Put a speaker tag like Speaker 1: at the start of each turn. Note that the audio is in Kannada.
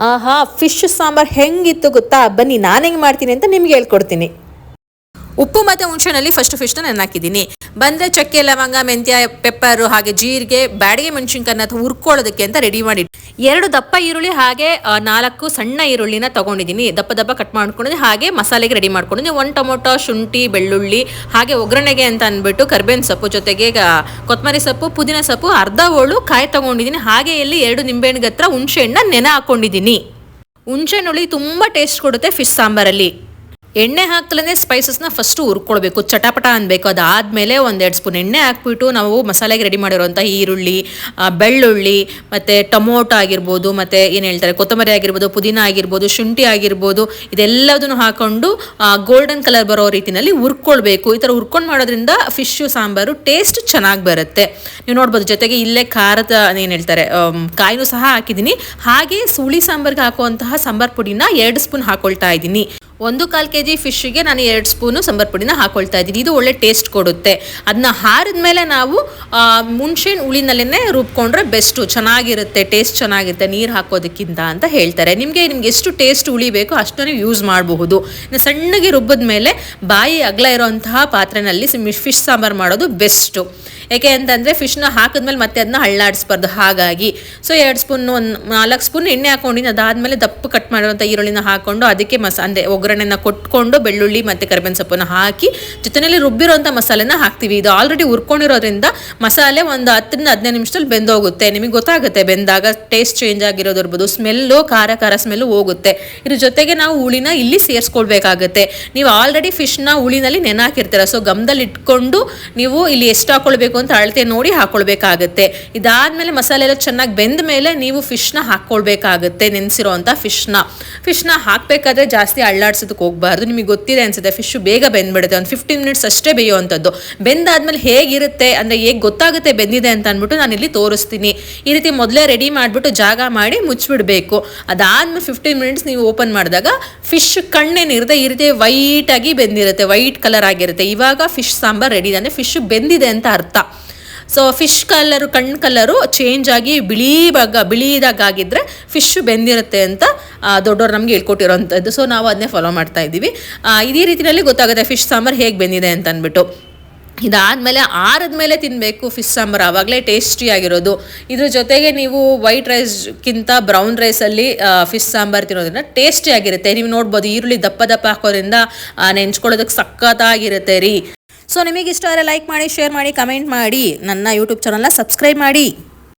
Speaker 1: ಆಹಾ, ಫಿಶ್ ಸಾಂಬಾರ್ ಹೆಂಗಿತ್ತು ಗೊತ್ತಾ? ಬನ್ನಿ ನಾನು ಹೆಂಗೆ ಮಾಡ್ತೀನಿ ಅಂತ ನಿಮ್ಗೆ ಹೇಳ್ಕೊಡ್ತೀನಿ. ಉಪ್ಪು ಮತ್ತು ಹುಣಸೆನಲ್ಲಿ ಫಿಶ್ನ ನಾನು ಹಾಕಿದ್ದೀನಿ. ಬಂದರೆ ಚಕ್ಕೆ, ಲವಂಗ, ಮೆಂತ್ಯ, ಪೆಪ್ಪರು, ಹಾಗೆ ಜೀರಿಗೆ, ಬ್ಯಾಡಿಗೆ ಮೆಣಸಿನ್ಕಾಯನ್ನ ಹುರ್ಕೊಳ್ಳೋದಕ್ಕೆ ಅಂತ ರೆಡಿ ಮಾಡಿ 2 ದಪ್ಪ ಈರುಳ್ಳಿ ಹಾಗೆ 4 ಸಣ್ಣ ಈರುಳ್ಳಿನ ತೊಗೊಂಡಿದ್ದೀನಿ. ದಪ್ಪ ಕಟ್ ಮಾಡ್ಕೊಂಡಿದ್ದೀನಿ. ಹಾಗೆ ಮಸಾಲೆಗೆ ರೆಡಿ ಮಾಡ್ಕೊಂಡಿದ್ದೀನಿ. 1 ಟೊಮೊಟೊ, ಶುಂಠಿ, ಬೆಳ್ಳುಳ್ಳಿ, ಹಾಗೆ ಒಗ್ಗರಣೆಗೆ ಅಂತ ಅಂದ್ಬಿಟ್ಟು ಕರ್ಬೇವಿನ ಸೊಪ್ಪು ಜೊತೆಗೆ ಕೊತ್ತಂಬರಿ ಸೊಪ್ಪು, ಪುದೀನ ಸೊಪ್ಪು, ಅರ್ಧ ಹೋಳು ಕಾಯಿ ತೊಗೊಂಡಿದ್ದೀನಿ. ಹಾಗೆ ಇಲ್ಲಿ 2 ನಿಂಬೆಹಣ್ಣು ಗತ್ರ ಹುಣಸೆ ಹಣ್ಣನ್ನ ನೆನೆ ಹಾಕ್ಕೊಂಡಿದ್ದೀನಿ. ಹುಣಸೆ ಹುಳಿ ತುಂಬ ಟೇಸ್ಟ್ ಕೊಡುತ್ತೆ ಫಿಶ್ ಸಾಂಬಾರಲ್ಲಿ. ಎಣ್ಣೆ ಹಾಕ್ತಲೇ ಸ್ಪೈಸಸ್ನ ಫಸ್ಟು ಹುರ್ಕೊಳ್ಬೇಕು, ಚಟಪಟ ಅನ್ಬೇಕು. ಅದಾದಮೇಲೆ 1-2 ಸ್ಪೂನ್ ಎಣ್ಣೆ ಹಾಕ್ಬಿಟ್ಟು ನಾವು ಮಸಾಲೆಗೆ ರೆಡಿ ಮಾಡಿರೋಂಥ ಈರುಳ್ಳಿ, ಬೆಳ್ಳುಳ್ಳಿ ಮತ್ತು ಟೊಮೊಟೊ ಆಗಿರ್ಬೋದು, ಮತ್ತು ಏನು ಹೇಳ್ತಾರೆ ಕೊತ್ತಂಬರಿ ಆಗಿರ್ಬೋದು, ಪುದೀನ ಆಗಿರ್ಬೋದು, ಶುಂಠಿ ಆಗಿರ್ಬೋದು, ಇದೆಲ್ಲದನ್ನು ಹಾಕ್ಕೊಂಡು ಗೋಲ್ಡನ್ ಕಲರ್ ಬರೋ ರೀತಿಯಲ್ಲಿ ಹುರ್ಕೊಳ್ಬೇಕು. ಈ ಥರ ಹುರ್ಕೊಂಡು ಮಾಡೋದ್ರಿಂದ ಫಿಶ್ ಸಾಂಬಾರು ಟೇಸ್ಟ್ ಚೆನ್ನಾಗಿ ಬರುತ್ತೆ. ನೀವು ನೋಡ್ಬೋದು. ಜೊತೆಗೆ ಇಲ್ಲೇ ಖಾರದ ಏನು ಹೇಳ್ತಾರೆ ಕಾಯಿನೂ ಸಹ ಹಾಕಿದ್ದೀನಿ. ಹಾಗೆ ಹುಳಿ ಸಾಂಬಾರ್ಗೆ ಹಾಕುವಂತಹ ಸಾಂಬಾರು ಪುಡಿನ 2 ಸ್ಪೂನ್ ಹಾಕೊಳ್ತಾ ಇದ್ದೀನಿ. 1/4 kg ಫಿಶ್ಗೆ ನಾನು 2 ಸ್ಪೂನು ಸಾಂಬಾರು ಪುಡಿನ ಹಾಕೊಳ್ತಾ ಇದ್ದೀನಿ. ಇದು ಒಳ್ಳೆ ಟೇಸ್ಟ್ ಕೊಡುತ್ತೆ. ಅದನ್ನ ಹಾರಿದ ಮೇಲೆ ನಾವು ಹುಣಸೆಹಣ್ಣು ಹುಳಿನಲ್ಲೇ ರುಬ್ಕೊಂಡ್ರೆ ಬೆಸ್ಟು, ಚೆನ್ನಾಗಿರುತ್ತೆ, ಟೇಸ್ಟ್ ಚೆನ್ನಾಗಿರುತ್ತೆ ನೀರು ಹಾಕೋದಕ್ಕಿಂತ ಅಂತ ಹೇಳ್ತಾರೆ. ನಿಮಗೆ ಎಷ್ಟು ಟೇಸ್ಟ್ ಹುಳಿ ಬೇಕೋ ಅಷ್ಟು ನೀವು ಯೂಸ್ ಮಾಡಬಹುದು. ಸಣ್ಣಗೆ ರುಬ್ಬಿದ ಮೇಲೆ ಬಾಯಿ ಅಗಲ ಇರೋಂತಹ ಪಾತ್ರೆಯಲ್ಲಿ ಫಿಶ್ ಸಾಂಬಾರು ಮಾಡೋದು ಬೆಸ್ಟು. ಯಾಕೆ ಅಂತಂದರೆ ಫಿಶ್ನ ಹಾಕಿದ್ಮೇಲೆ ಮತ್ತೆ ಅದನ್ನ ಹಳ್ಳಾಡಿಸ್ಬಾರ್ದು. ಹಾಗಾಗಿ 2 ಸ್ಪೂನ್ 4 ಸ್ಪೂನ್ ಎಣ್ಣೆ ಹಾಕ್ಕೊಂಡಿನಿ. ಅದಾದಮೇಲೆ ದಪ್ಪ ಕಟ್ ಮಾಡಿರೋಂಥ ಈರುಳ್ಳಿನ ಹಾಕ್ಕೊಂಡು ಅದಕ್ಕೆ ಅಂದರೆ ಒಗ್ಗರಣೆನ ಕೊಟ್ಕೊಂಡು ಬೆಳ್ಳುಳ್ಳಿ ಮತ್ತು ಕರಿಬೇವಿನ ಸೊಪ್ಪನ್ನು ಹಾಕಿ ಜೊತೆಯಲ್ಲಿ ರುಬ್ಬಿರೋಂಥ ಮಸಾಲೆನ ಹಾಕ್ತೀವಿ. ಇದು ಆಲ್ರೆಡಿ ಹುರ್ಕೊಂಡಿರೋದ್ರಿಂದ ಮಸಾಲೆ ಒಂದು 10-15 ನಿಮಿಷದಲ್ಲಿ ಬೆಂದೋಗುತ್ತೆ. ನಿಮಗೆ ಗೊತ್ತಾಗುತ್ತೆ ಬೆಂದಾಗ ಟೇಸ್ಟ್ ಚೇಂಜ್ ಆಗಿರೋದಿರ್ಬೋದು, ಸ್ಮೆಲ್ಲು ಖಾರ ಸ್ಮೆಲ್ಲು ಹೋಗುತ್ತೆ. ಇದ್ರ ಜೊತೆಗೆ ನಾವು ಹುಳಿನ ಇಲ್ಲಿ ಸೇರಿಸ್ಕೊಳ್ಬೇಕಾಗತ್ತೆ. ನೀವು ಆಲ್ರೆಡಿ ಫಿಶ್ನ ಹುಳಿನಲ್ಲಿ ನೆನಾಕಿರ್ತೀರ. ಸೊ ಗಮದಲ್ಲಿ ಇಟ್ಕೊಂಡು ನೀವು ಇಲ್ಲಿ ಎಷ್ಟು ಹಾಕ್ಕೊಳ್ಬೇಕು ಅಂತ ಅಳತೆ ನೋಡಿ ಹಾಕೊಳ್ಬೇಕಾಗತ್ತೆ. ಇದಾದ್ಮೇಲೆ ಮಸಾಲೆ ಎಲ್ಲ ಚೆನ್ನಾಗಿ ಬೆಂದ ಮೇಲೆ ನೀವು ಫಿಶ್ನ ಹಾಕ್ಕೊಳ್ಬೇಕಾಗತ್ತೆ. ನೆನೆಸಿರೋಂಥ ಫಿಶ್ನ ಹಾಕಬೇಕಾದ್ರೆ ಜಾಸ್ತಿ ಅಳ್ಳಾಡ್ಸೋದಕ್ಕೆ ಹೋಗಬಾರ್ದು. ನಿಮಗೆ ಗೊತ್ತಿದೆ ಅನ್ಸುತ್ತೆ, ಫಿಶ್ ಬೇಗ ಬೆಂದ್ಬಿಡುತ್ತೆ. ಒಂದು 15 ಮಿನಿಟ್ಸ್ ಅಷ್ಟೇ ಬೇಯುವಂಥದ್ದು. ಬೆಂದಾದ್ಮೇಲೆ ಹೇಗಿರುತ್ತೆ ಅಂದರೆ ಹೇಗೆ ಗೊತ್ತಾಗುತ್ತೆ ಬೆಂದಿದೆ ಅಂತ ಅಂದ್ಬಿಟ್ಟು ನಾನು ಇಲ್ಲಿ ತೋರಿಸ್ತೀನಿ. ಈ ರೀತಿ ಮೊದಲೇ ರೆಡಿ ಮಾಡಿಬಿಟ್ಟು ಜಾಗ ಮಾಡಿ ಮುಚ್ಚಿಬಿಡಬೇಕು. ಅದಾದ್ಮೇಲೆ 15 ಮಿನಿಟ್ಸ್ ನೀವು ಓಪನ್ ಮಾಡಿದಾಗ ಫಿಶ್ ಕಣ್ಣೇನಿರುತ್ತೆ ಈ ರೀತಿ ವೈಟಾಗಿ ಬೆಂದಿರುತ್ತೆ, ವೈಟ್ ಕಲರ್ ಆಗಿರುತ್ತೆ. ಇವಾಗ ಫಿಶ್ ಸಾಂಬಾರ್ ರೆಡಿ ಇದೆ ಅಂದರೆ ಫಿಶ್ ಬೆಂದಿದೆ ಅಂತ ಅರ್ಥ. ಸೊ ಫಿಶ್ ಕಣ್ಣು ಕಲರು ಚೇಂಜ್ ಆಗಿ ಬಿಳಿದಾಗಿದ್ದರೆ ಫಿಶ್ ಬೆಂದಿರುತ್ತೆ ಅಂತ ದೊಡ್ಡವ್ರು ನಮಗೆ ಹೇಳ್ಕೊಟ್ಟಿರೋಂಥದ್ದು. ಸೊ ನಾವು ಅದನ್ನೇ ಫಾಲೋ ಮಾಡ್ತಾ ಇದ್ದೀವಿ. ಇದೇ ರೀತಿಯಲ್ಲಿ ಗೊತ್ತಾಗುತ್ತೆ ಫಿಶ್ ಸಾಂಬಾರು ಹೇಗೆ ಬೆಂದಿದೆ ಅಂತ ಅಂದ್ಬಿಟ್ಟು. ಇದಾದಮೇಲೆ ಆರಿದ್ಮೇಲೆ ತಿನ್ನಬೇಕು ಫಿಶ್ ಸಾಂಬಾರು, ಆವಾಗಲೇ ಟೇಸ್ಟಿಯಾಗಿರೋದು. ಇದ್ರ ಜೊತೆಗೆ ನೀವು ವೈಟ್ ರೈಸ್ಗಿಂತ ಬ್ರೌನ್ ರೈಸಲ್ಲಿ ಫಿಶ್ ಸಾಂಬಾರು ತಿನ್ನೋದ್ರಿಂದ ಟೇಸ್ಟಿಯಾಗಿರುತ್ತೆ. ನೀವು ನೋಡ್ಬೋದು ಈರುಳ್ಳಿ ದಪ್ಪ ಹಾಕೋದ್ರಿಂದ ನೆಂಚ್ಕೊಳ್ಳೋದಕ್ಕೆ ಸಖತ್ತಾಗಿರುತ್ತೆ ರೀ. ಸೊ ನಿಮಗೆ ಇಷ್ಟ ಆದರೆ ಲೈಕ್ ಮಾಡಿ, ಶೇರ್ ಮಾಡಿ, ಕಮೆಂಟ್ ಮಾಡಿ, ನನ್ನ ಯೂಟ್ಯೂಬ್ ಚಾನಲ್ನ ಸಬ್ಸ್ಕ್ರೈಬ್ ಮಾಡಿ.